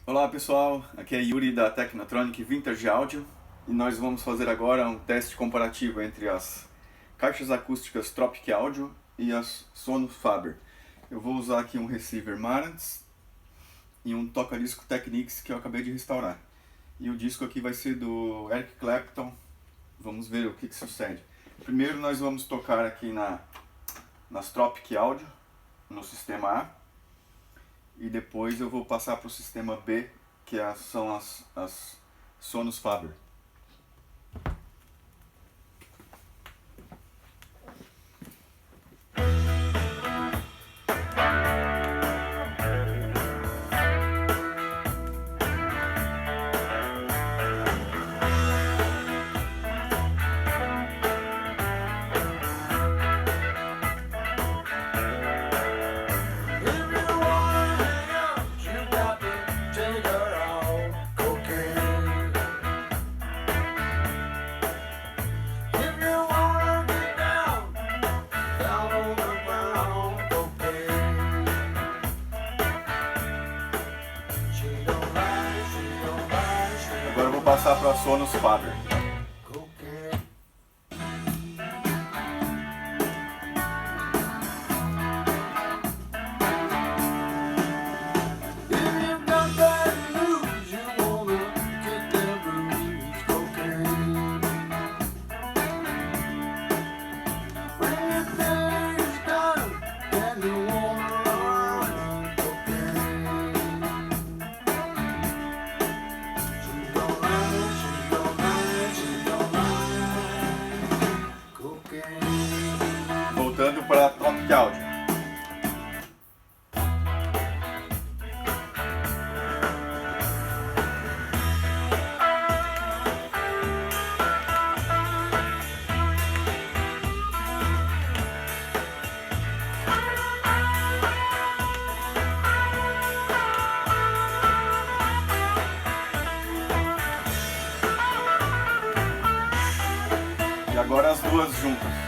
Olá pessoal, aqui é Yuri da Technotronic Vintage Audio e nós vamos fazer agora um teste comparativo entre as caixas acústicas Tropic Audio e as Sonos Faber. Eu vou usar aqui um receiver Marantz e um toca-disco Technics que eu acabei de restaurar. E o disco aqui vai ser do Eric Clapton. Vamos ver o que sucede. Primeiro nós vamos tocar aqui nas Tropic Audio, no sistema A. E depois eu vou passar para o sistema B, que são as Sonos Faber. Agora eu vou passar para a Sonos Faber. Voltando para a Tropic Audio. E agora as duas juntas.